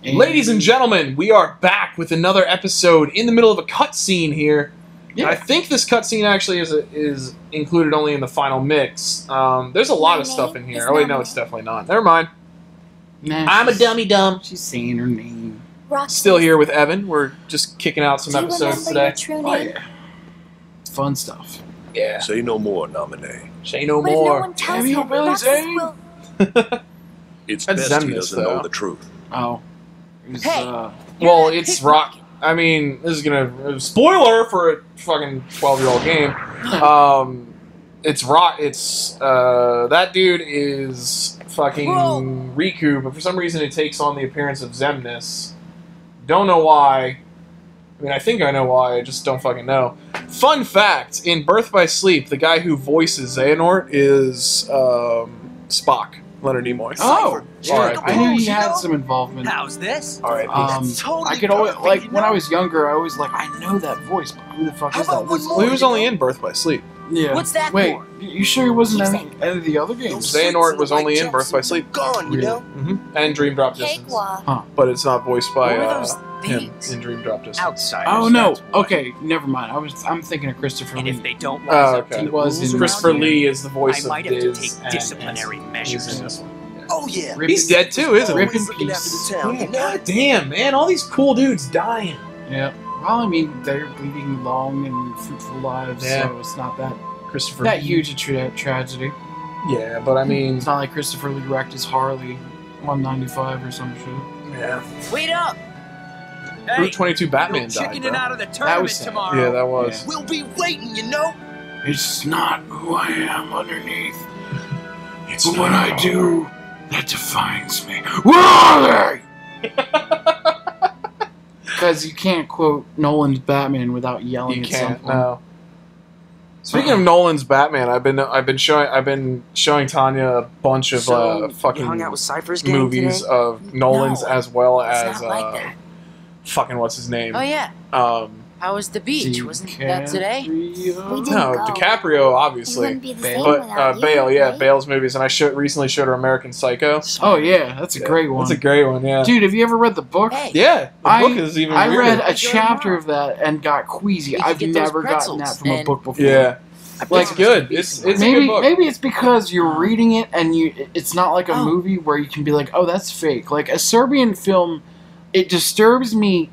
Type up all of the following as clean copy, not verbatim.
Ladies and gentlemen, we are back with another episode in the middle of a cutscene here. Yeah. I think this cutscene actually is included only in the final mix. There's a lot of stuff in here. Oh wait, no, it's definitely not. Never mind. Nah, I'm a dummy dumb. She's saying her name. Still here with Evan. We're just kicking out some episodes today. Oh, yeah. Fun stuff. Yeah. Say no more, nominee. Say no But if no more. one tells Have you him, really Roxas saying? will... It's That's best he Zemnis, doesn't though. know the truth. Oh. It was, Hey. Well, it's rock. I mean, this is gonna spoiler for a fucking 12-year-old game. It's rock. It's that dude is fucking Riku, but for some reason it takes on the appearance of Zemnis. Don't know why. I mean, I think I know why. I just don't fucking know. Fun fact: in Birth by Sleep, the guy who voices Xehanort is Spock. Leonard Nimoy. Oh, All right. I knew he had some involvement. How's this? All right. I could always, like, when I was younger, I always like, I know that voice, but who the fuck is that? Well, he was only in Birth by Sleep. Yeah. What's that Wait, for? you sure he wasn't in any of the other games? Xehanort was only in Birth by Sleep. Gone, you know? And Dream Drop Distance. Cakewalk. But it's not voiced by What are those him things? in Dream Drop Distance. Outsiders. Oh no. that's why. Okay, never mind. I'm thinking of Christopher And Lee. if they don't Oh, rise up okay. to He the was rules in Christopher around here, Lee is the voice I of might have to Diz. take and disciplinary he's measures. in this one. Oh yeah. Rip He's in- dead too, isn't Rip he? in Looking after peace. the town, you know? God damn, man! All these cool dudes dying. Yeah. Well, I mean, they're leading long and fruitful lives, Yeah. so it's not that Christopher. huge a tragedy. Yeah, but I mean, It's not like Christopher Lee wrecked his Harley 195 or some shit. yeah. Wait up! Route 22 Batman no died. chickening Though. out of the tournament was sad. tomorrow. Yeah, that was. We'll be waiting, you know? It's not who I am underneath. It's what I do that defines me. Where are they? Because you can't quote Nolan's Batman without yelling You at can't. someone. No. Speaking of Nolan's Batman, I've been showing Tanya a bunch of You fucking hung out with Cypher's gang movies today? of Nolan's No, as well It's as not like that. fucking what's his name? Oh yeah. How was the beach? Wasn't that today? We didn't No, go. DiCaprio It obviously, wouldn't be the same but without you, Bale, yeah, right? Bale's movies, and I recently showed her American Psycho. Oh yeah, that's a great one. That's a great one, yeah. Dude, have you ever read the book? Hey. Yeah, the I- book is even I weirder. read a Enjoy chapter tomorrow. of that and got queasy. You could I've get those never gotten pretzels that from a and- book before. Yeah, Like, it's good. It's a maybe good book. maybe it's because you're reading it and it's not like a Oh. movie where you can be like, oh, that's fake. Like a Serbian film, it disturbs me,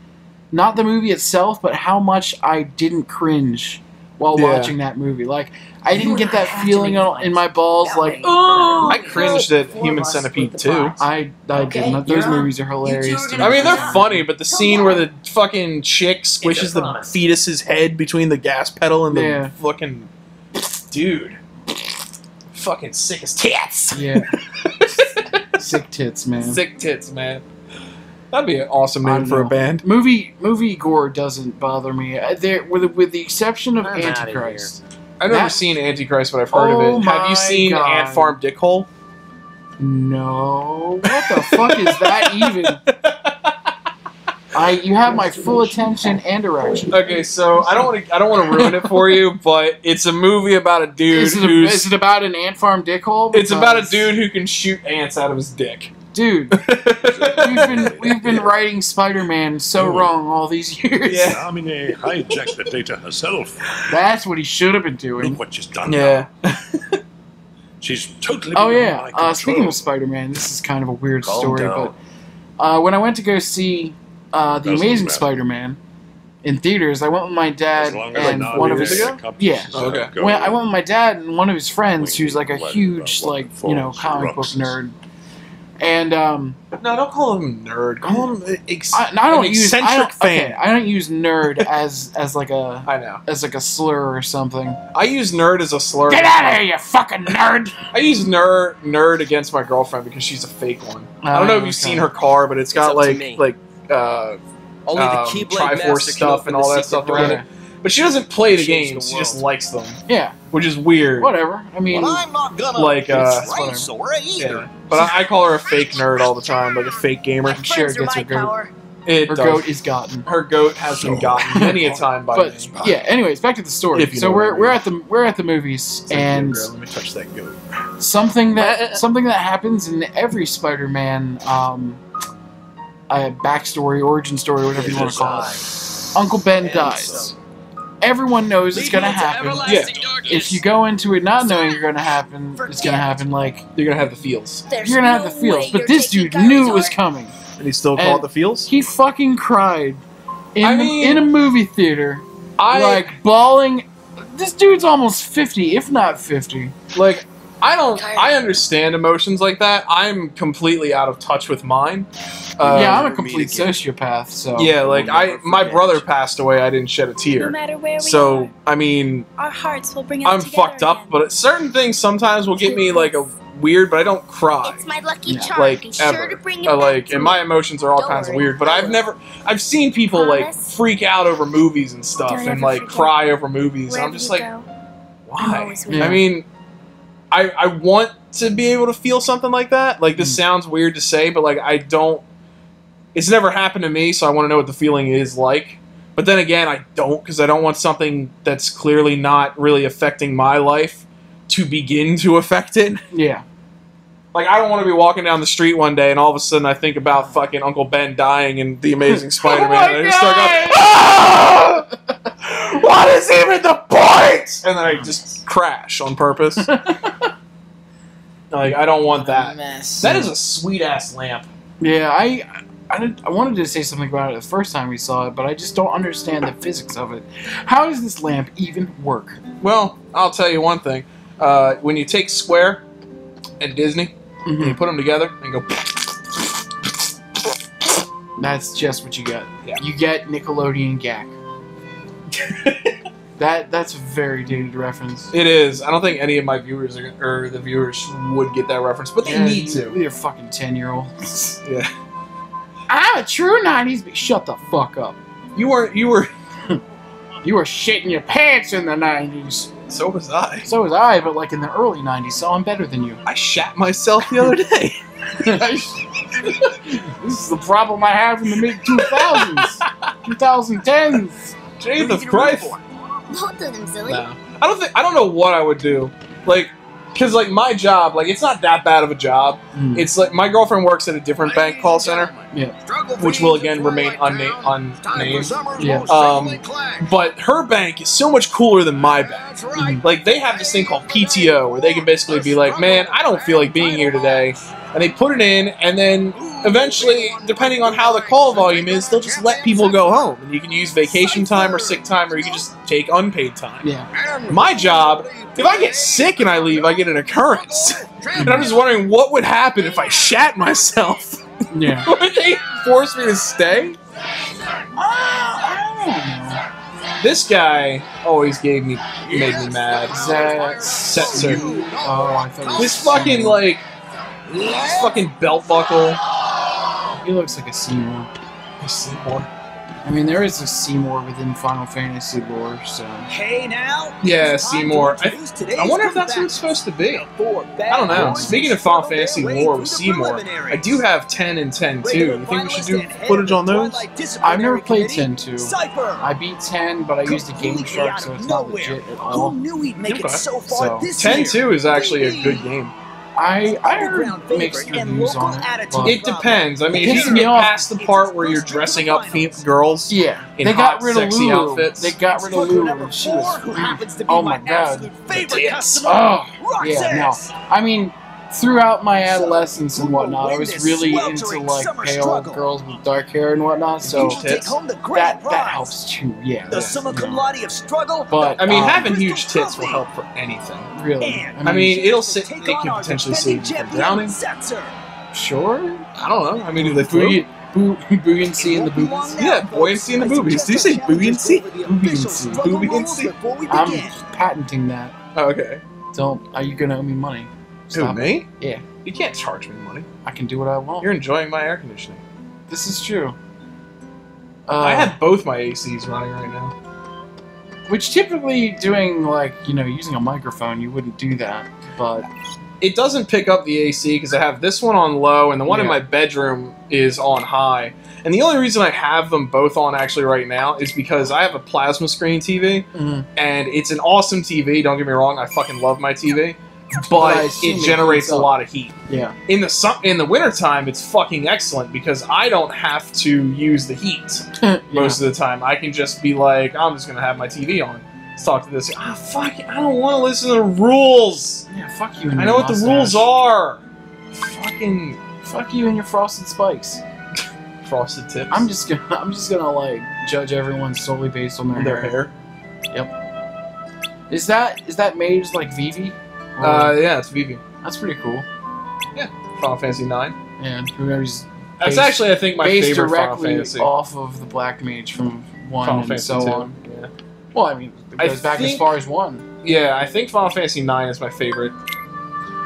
not the movie itself, but how much I didn't cringe while Yeah. watching that movie. Like I didn't get that have to feeling make in my balls, That like way. oh. I cringed at Human Centipede too. I Okay, didn't. Those you're on. movies are hilarious. to two are me. I mean, they're Yeah. funny, but the scene where the fucking chick squishes the promise. fetus's head between the gas pedal and the Yeah. fucking dude, fucking sick as tits. Yeah. Sick tits, man. Sick tits, man. That'd be an awesome I name for a know. band. Movie gore doesn't bother me. There, with the exception of I'm outta Antichrist. I've never That- seen Antichrist, but I've heard Oh of it. Have my you seen God. Ant Farm Dickhole? No, what the fuck is that even? You have my full attention and erection. Okay, so I don't want to ruin it for you, but it's a movie about a dude Is it about an ant farm dickhole? It's about a Because- dude who can shoot ants out of his dick. Dude, we've been writing Spider-Man so wrong all these years. Yeah. Domine hijacked the data herself. That's what he should have been doing. Look what she's done. Yeah. now. She's totally Oh beyond yeah. my control. Speaking of Spider-Man, this is kind of a weird Calm story, down. but when I went to go see The Doesn't Amazing matter. Spider-Man in theaters, I went with my As dad long as and not one of really his years encompasses, yeah. Okay. go. I went with my dad and one of his friends, We who's like a let huge, what like falls comic book erupts. nerd, and No, don't call him nerd. Call him I don't an use eccentric fan. Okay, I don't use nerd as like a I know. slur or something. I use nerd as a slur. Get out of here, you fucking nerd! I use nerd against my girlfriend because she's a fake one. I don't know if you've okay. seen her car, but it's got It's up to me. like Only the Keyblade Triforce Master can stuff open and the all that secret stuff around door. it. But she doesn't play the Change the games; she just world. likes them, Yeah, which is weird. whatever. I mean, Well, I'm not gonna Like, race or either. Yeah. But I call her a fake nerd all the time, like a fake gamer. My I'm sure it friends are gets my her goat. power. It her does. goat is gotten. Her goat has been gotten many a time by But me. yeah, anyways, back to the story. If you So know what I we're at the movies, It's like, and "Yeah, girl, let me touch that goat. something that happens in every Spider-Man backstory, origin story, whatever you want to call it. Uncle Ben dies. Everyone knows it's gonna happen. Yeah. If you go into it not knowing it's gonna happen, like You're gonna have the feels. you're gonna have the feels. But this dude knew it was coming. And he still call And it the feels? He fucking cried in a movie theater, like bawling. This dude's almost 50, if not 50. Like, I understand emotions like that. I'm completely out of touch with mine. Yeah, I'm a complete sociopath, so... Yeah, like, my brother passed away, I didn't shed a tear. No matter where we So, are, I mean, our hearts will bring us I'm together fucked up, again. but certain things sometimes will get me, like, a weird, but I don't cry. It's my lucky charm. Like, Be sure ever. to bring it back Like, to and me. my emotions are all Don't kinds of worry, weird, but I I've seen people, like, Promise? freak out over movies and stuff, Don't and, ever like, forget. cry over movies, and Wherever I'm just you like, go, I'm why? always with Yeah. I mean, I want to be able to feel something like that. Like, this sounds weird to say, but, like, I don't... It's never happened to me, so I want to know what the feeling is like. But then again, I don't, because I don't want something that's clearly not really affecting my life to begin to affect it. Yeah. Like, I don't want to be walking down the street one day and all of a sudden I think about fucking Uncle Ben dying in The Amazing Spider-Man. my And I just start going, God! "Ah! What is even the point?" And then I just crash on purpose. Like, I don't want that. Mess. That is a sweet-ass lamp. Yeah, I wanted to say something about it the first time we saw it, but I just don't understand the physics of it. How does this lamp even work? Well, I'll tell you one thing. When you take Square and Disney, and you put them together and go... That's just what you get. Yeah. You get Nickelodeon Gak. That's a very dated reference. It is. I don't think any of my viewers or the viewers would get that reference, but they need to. With your fucking 10-year-olds. Yeah. I'm a true 90s, but shut the fuck up. You were. You were shitting your pants in the 90s. So was I. So was I, but like in the early 90s, so I'm better than you. I shat myself the other day. This is the problem I have in the mid-2000s. 2010s. Jesus Christ. Both of them, silly. No. I don't know what I would do. Like, because, like, my job, like, it's not that bad of a job. It's like, my girlfriend works at a different bank call center. Yeah. Which will, again, remain unnamed. Yeah. But her bank is so much cooler than my bank. Like, they have this thing called PTO, where they can basically be like, man, I don't feel like being here today. And they put it in, and then eventually, depending on how the call volume is, they'll just let people go home. And you can use vacation time or sick time, or you can just take unpaid time. Yeah. My job, if I get sick and I leave, I get an occurrence. And I'm just wondering what would happen if I shat myself. Yeah. Would they force me to stay? I don't know. This guy always made me mad. Setzer. Oh, I thought it was This fucking, like, this fucking belt buckle. He looks like a Seymour. Seymour. I mean, there is a Seymour within Final Fantasy lore, so... Hey now. Yeah, it's time Seymour. to introduce today's I wonder if that's what group it's supposed to be. of four I bad don't know. boys Speaking who of Final struggle their Fantasy way lore through with the Seymour, preliminaries. I do have 10 and 10 too. Regular You think we should finalist do and head footage of on the those? Twilight I've Disciplinary never played Committee, 10 2. Cypher. I beat 10, but I used a Game Completely Shark, out so of it's not nowhere. legit at Who all. knew he'd make Okay. it so far So, this year? 10-2 is actually a good game. I Underground heard mixed favorite and reviews local on it. attitude. But It depends. I mean, It if pisses you me get off. past the part where you're dressing up girls, yeah, in they hot, got rid of sexy Lulu. outfits. They got rid of Struggle Lulu, number and she 4, was... who happens to be Oh my my God. absolute favorite tits. customer, Oh, Roxas. yeah, no. I mean, throughout my adolescence and whatnot, I was this really into, sweltering like, summer pale struggle. girls with dark hair and whatnot, so Huge tits. Take home the grand that prize. helps too, yeah. The summa cum laude of struggle. But, I mean, um, having huge tits will help for anything. Really. And I mean, it'll it take could on our potentially defending save you from champion, drowning. Setzer. sure. I don't know. I mean, do they flew? Buoyancy in the boobies. Yeah, buoyancy in the boobies. Did you say buoyancy? Buoyancy. I'm patenting that. Oh, okay. Are you gonna owe me money? Who, Stop it. me? Yeah. You can't charge me money. I can do what I want. You're enjoying my air conditioning. This is true. I have both my ACs running right now. Which typically doing, like, using a microphone, you wouldn't do that, but... It doesn't pick up the AC because I have this one on low and the one in my bedroom is on high. And the only reason I have them both on actually right now is because I have a plasma screen TV and it's an awesome TV, don't get me wrong, I fucking love my TV. But I but assume it it generates heats a up. lot of heat. Yeah. In the wintertime, it's fucking excellent because I don't have to use the heat most of the time. I can just be like, I'm just gonna have my TV on. Let's talk to this. Ah, fuck it. I don't want to listen to the rules. Yeah, fuck you and I your know what the rules mustache. are. Fucking Fuck you and your frosted spikes. frosted tips. I'm just gonna like judge everyone solely based on their hair. Is that made like Vivi? Yeah, it's Vivi. That's pretty cool. Final Fantasy 9. And whoever's That's based- actually, I think, my based favorite Final directly Fantasy. off of the Black Mage from 1 Final and Fantasy so 2. on. Yeah. Well, I mean, it I goes back as think- far as 1. Yeah, I think Final Fantasy 9 is my favorite.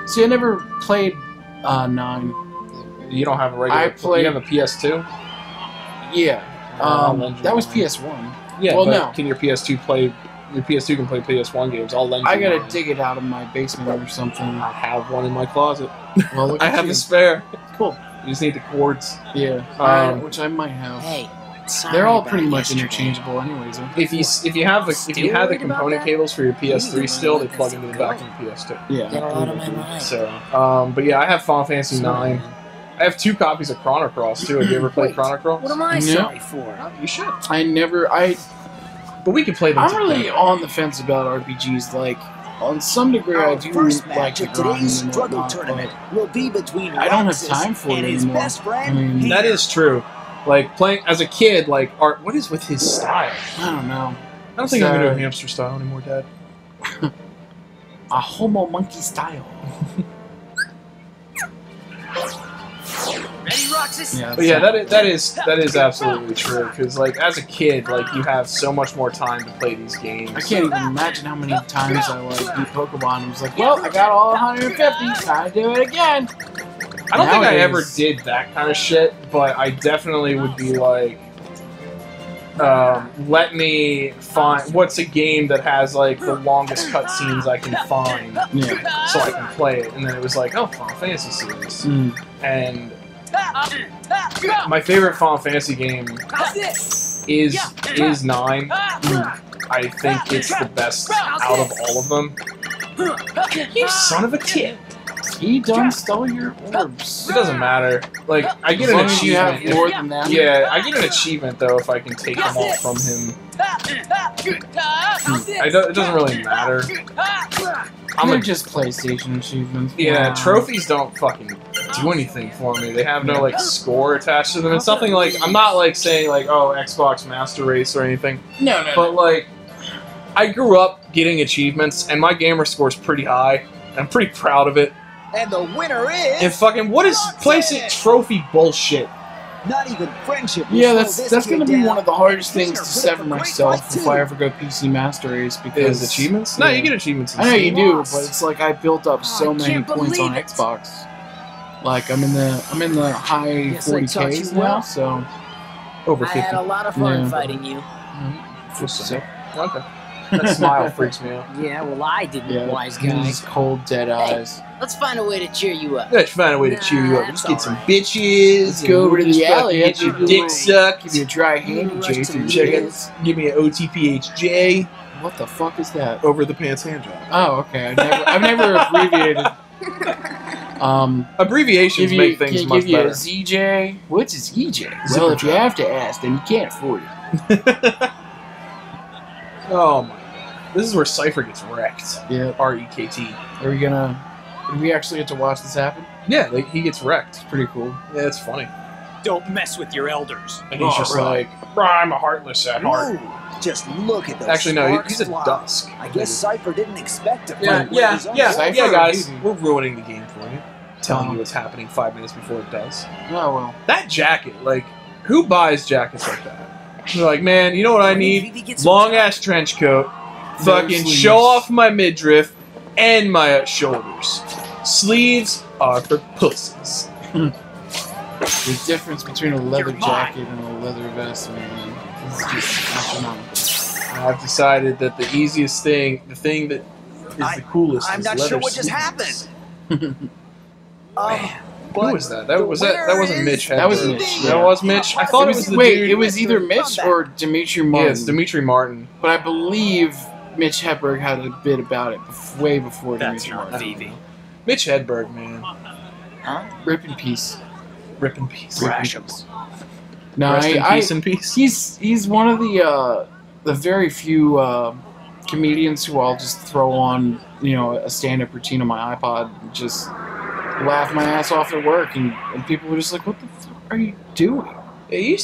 See, I never played 9. You don't have a regular. I played- You have a PS2. Yeah. I'll lend you That was mine. PS1. Yeah, Well, but no. can your PS2 play? Your PS2 can play PS1 games. I'll lend you. I gotta mine. dig it out of my basement or something. I have one in my closet. Well, look I at have you. a spare. Cool. You just need the cords. Yeah. Which I might have. Hey, sorry They're all about pretty much yesterday. interchangeable, anyways. Aren't If you have the worried about component that? cables for your You PS3 need to still, they let plug this into the go. back of the PS2. they? Yeah. Get out of my mind. So, but yeah, I have Final Fantasy 9. I have 2 copies of Chrono Cross too. Have you ever played Wait, Chrono Cross? What am I No. sorry for? You should. But we can play them. I'm really together. on the fence about RPGs. Like, on some degree, I Our do first like match the of grind today's and struggle whatnot, tournament will be between I don't have Roxas time for it and his anymore. best friend. I mean, That Peter. is true. Like playing as a kid, like art. What is with his style? I don't know. I don't think I'm gonna do So- hamster style anymore, Dad. A homo monkey style. Ready, Roxas? Yeah. But yeah, that is absolutely true. Because like as a kid, like you have so much more time to play these games. I can't even imagine how many times I like beat Pokemon and was like, well, I got all 150. Time to do it again. I don't think I ever Nowadays- did that kind of shit, but I definitely would be like, let me find what's a game that has like the longest cutscenes I can find, Yeah. so I can play it. And then it was like, oh, Final Fantasy series, Mm. and my favorite Final Fantasy game is 9. I think it's the best out of all of them. You son of a kid. He done stole your orbs. It doesn't matter. Like I get As an long as you have achievement. more than that. Yeah, I get an achievement though if I can take them all from him. It doesn't really matter. I'm They're a, just PlayStation achievements. yeah, Wow. trophies don't fucking do anything for me. They have no like score attached to them. It's nothing like I'm not like saying like oh Xbox Master Race or anything. No. But like I grew up getting achievements and my gamer score's pretty high. And I'm pretty proud of it. And the winner is And fucking what is placing trophy bullshit? not even friendship. will Yeah, slow that's this gonna kid be down. one of the hardest things Peter to put sever up a great myself fight, if too. I ever go PC Master Race because Is achievements? No, Yeah. you get achievements. in I know you Steam. do, but it's like I built up so I many can't points on believe it. Xbox. Like I'm in the high Guess I taught 40Ks you now, well. so Over I 50. had a lot of fun Yeah. fighting you. So, okay. That smile freaks me out. Yeah, well, I didn't, yeah, wise guy. these cold dead eyes. Let's find a way to cheer you up. Let's find a way to cheer you up. Let's Nah, get some that's bitches. Let's go over to the alley. Get your after dick the- sucked. Give you a dry handy, Rush Jason. to Check the it. Give me an OTPHJ What the fuck is that? over the pants hand job. Oh, okay. I've never abbreviated. Abbreviations make things can much give you better. a ZJ. What's a ZJ? Well, if you Zipper have to ask, then you can't afford it. Oh my god. This is where Cypher gets wrecked. Yeah. R-E-K-T. Are we gonna? Do we actually get to watch this happen? Yeah, like, he gets wrecked. It's pretty cool. Yeah, it's funny. Don't mess with your elders. And he's Oh, just really? like, I'm a heartless at heart. Ooh, just look at those Actually, no, sparks he's a fly. dusk. I guess Cypher didn't expect to Yeah, find yeah, his own yeah, Cypher yeah, or guys. Disney? We're ruining the game for you. Telling Oh. you what's happening 5 minutes before it does. Oh well. That jacket, like, who buys jackets like that? They're like, man, you know what I need? Maybe get some Long ass trench coat, fucking sleeves. show off my midriff and my shoulders. Sleeves are for pussies. The difference between a leather jacket and a leather vest, man, is just astronomical. I've decided that the easiest thing, the thing that is the coolest, I'm is not leather sure what just sleeves. happened. Who was that? That wasn't Mitch. That was Hedberg. Mitch, That yeah. was Mitch. I thought it was the wait, dude. it was either Mitch or Dimitri Yeah, Martin. it's Dimitri Martin. But I believe Mitch Hedberg had a bit about it way before That's Dimitri not Martin. Vivi. Mitch Hedberg, man. Huh? Rip in peace. Rip in peace. Thrash him. No, Rest in peace and peace. he's one of the very few comedians who I'll just throw on, a stand-up routine on my iPod and just laugh my ass off at work, and people were just like, "What the fuck are you doing?" Yeah, your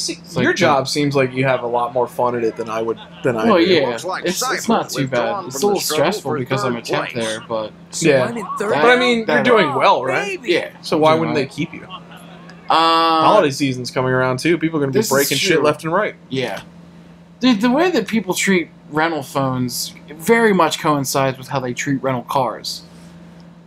like job seems like you have a lot more fun at it than I would. Well, do. yeah, Looks like it's Cypher not too withdrawn bad. It's a from little the struggle stressful for because I'm a third temp place. there, but Yeah. I'm in third. That- But I mean, you're that- doing well, right? yeah. So why wouldn't they keep you? Uh, Holiday season's coming around too. People are going to be This is breaking shit true. left and right. Yeah. The way that people treat rental phones very much coincides with how they treat rental cars.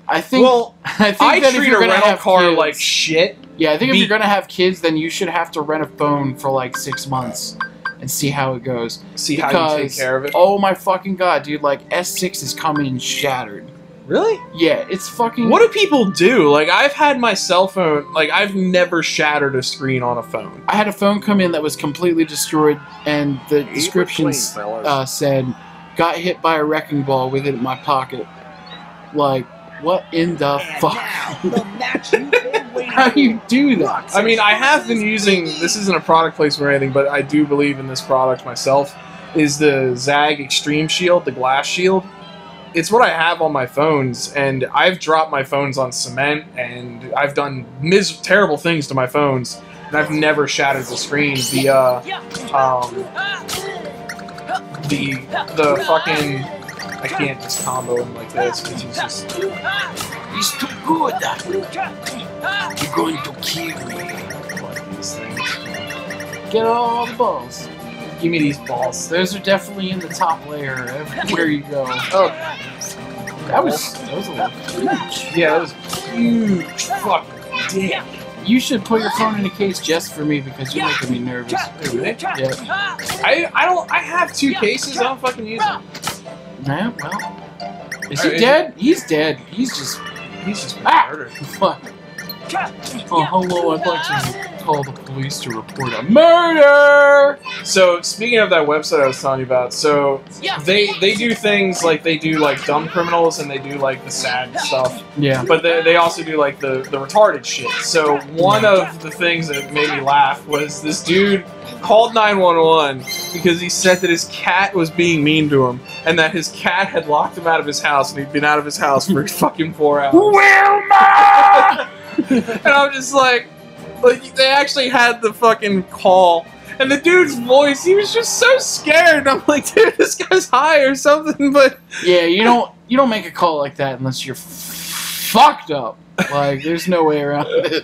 I think. Well, I think I that if treat you're a gonna rental have car kids, like shit. Yeah, I think if Be- you're gonna have kids, then you should have to rent a phone for like 6 months and see how it goes. See how you take Because, care of it. Oh my fucking god, dude! Like S6 is coming in shattered. Really? Yeah, it's fucking. What do people do? Like, I've had my cell phone. Like, I've never shattered a screen on a phone. I had a phone come in that was completely destroyed, and the Keep it descriptions clean, fellas. said, "Got hit by a wrecking ball with it in my pocket." Like, what in the fuck? The match you've been waiting How do you do that? I mean, I have been using. This isn't a product placement or anything, but I do believe in this product myself. Is the Zag Extreme Shield, the glass shield? It's what I have on my phones, and I've dropped my phones on cement, and I've done terrible things to my phones, and I've never shattered the screen. The fucking. I can't just combo him like this because he's just. He's too good. You're going to kill me. Like these things. Get all the balls. Give me these balls. Those are definitely in the top layer everywhere you go. Oh, That was a little huge. yeah, that was huge. Fuck, dick. You should put your phone in a case just for me because you're making me nervous. Really? Yeah. I have 2 cases. I don't fucking use them. Yeah, well. Is Alright, he is dead? He's dead. He's just. He's just been Ah! murdered. Fuck. Oh, hello. I'd like to call the police to report a murder. So speaking of that website I was telling you about, so they do things like they do like dumb criminals and they do like the sad stuff, Yeah. but they also do like the retarded shit. So one of the things that made me laugh was this dude called 911 because he said that his cat was being mean to him and that his cat had locked him out of his house and he'd been out of his house for fucking 4 hours. Wilma! And I'm just like they actually had the fucking call, and the dude's voice, he was just so scared. I'm like, dude, this guy's high or something. But Yeah, you don't make a call like that unless you're fucked up. Like, there's no way around it.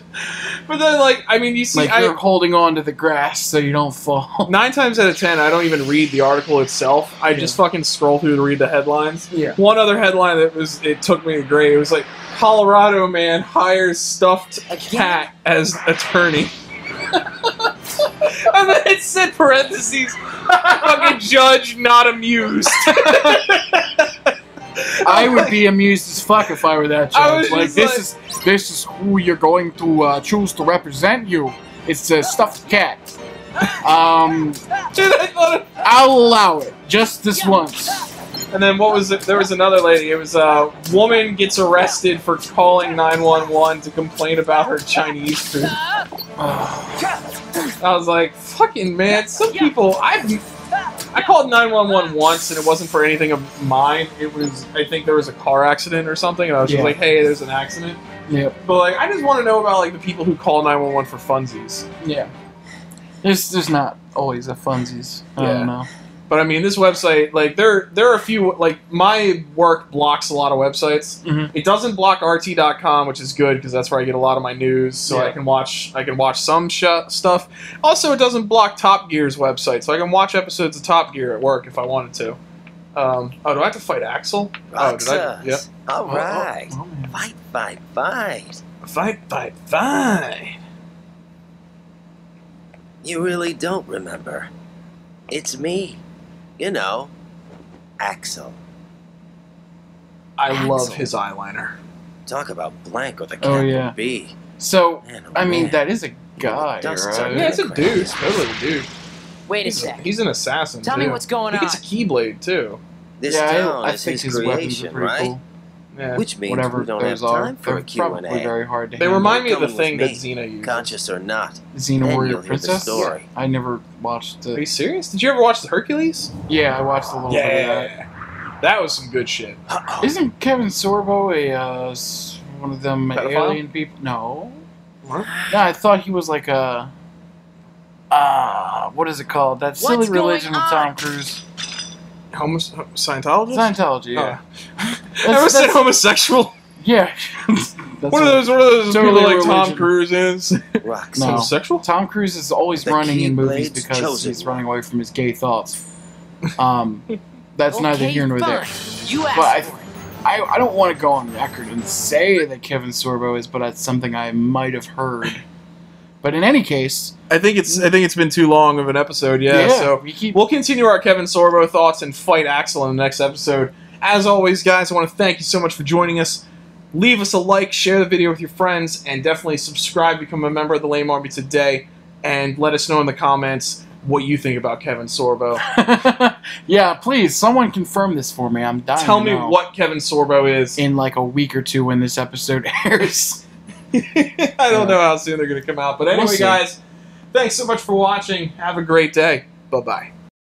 but then, like, I mean, you see, Like, you're holding on to the grass so you don't fall. 9 times out of 10, I don't even read the article itself. I just fucking scroll through to read the headlines. Yeah. One other headline it took me to great. It was like, Colorado man hires stuffed cat as attorney. And then it said parentheses, fucking judge not amused. I would be amused as fuck if I were that I was judge. Like, just this is who you're going to choose to represent you. It's a stuffed cat. Dude, I thought I'll allow it just this once. And then what was it? There was another lady. It was a woman gets arrested for calling 911 to complain about her Chinese food. I was like, fucking man, some people. I called 911 once and it wasn't for anything of mine. It was, I think there was a car accident or something, and I was just like, hey, there's an accident. Yep. But like, I just want to know about like the people who call 911 for funsies. Yeah. There's not always a funsies. I Yeah. don't know. But I mean, this website, like, there are a few, like, my work blocks a lot of websites. Mhm. It doesn't block RT.com, which is good because that's where I get a lot of my news, so Yeah. I can watch some stuff. Also, it doesn't block Top Gear's website, so I can watch episodes of Top Gear at work if I wanted to. Oh, do I have to fight Axel? Oh, did I? Yep. All right. Oh, man. Fight, fight, fight. Fight. You really don't remember. It's me. You know, Axel. I love Axel. his eyeliner. Talk about blank with a Oh, capital yeah. B. So, Man, oh I mean, man. that is a guy, Dust right? Yeah, it's a dude. It's totally a dude. Wait a sec. He's an assassin. Tell me too. what's going He on. gets a keyblade too. This yeah, town I is think his his weapons are creation, pretty right? cool. Yeah. Which means Whatever we don't have those are, time for they're a probably Q&A. very hard to They handle. remind me of the Coming with thing that me, Xena uses. Conscious or not. Xena Then Warrior you'll hear the Princess? story. I never watched Are you it. serious? Did you ever watch the Hercules? Yeah, I watched a little bit of that. Yeah. That was some good shit. Isn't Kevin Sorbo one of them Pedophile? alien people? No. What? No, I thought he was like a... what is it called? That silly What's going religion with on? Tom Cruise. Scientologist? Scientology, yeah. I never said homosexual. Yeah. What are those Totally people like Tom religion. Cruise is? Rocks. No. Homosexual? Tom Cruise is always The running in movies Keyblades because chosen he's running away from his gay thoughts. That's neither Okay, here nor there. fine. You But asked for it. I don't want to go on record and say that Kevin Sorbo is, but that's something I might have heard. But in any case, I think it's been too long of an episode, so we keep. we'll continue our Kevin Sorbo thoughts and fight Axel in the next episode. As always, guys, I want to thank you so much for joining us. Leave us a like, share the video with your friends, and definitely subscribe, become a member of the Lame Army today, and let us know in the comments what you think about Kevin Sorbo. Yeah, please, someone confirm this for me. I'm dying. Tell to me know. what Kevin Sorbo is. In like a week or two when this episode airs. I don't know how soon they're going to come out. But anyway, We'll see. guys, thanks so much for watching. Have a great day. Bye-bye.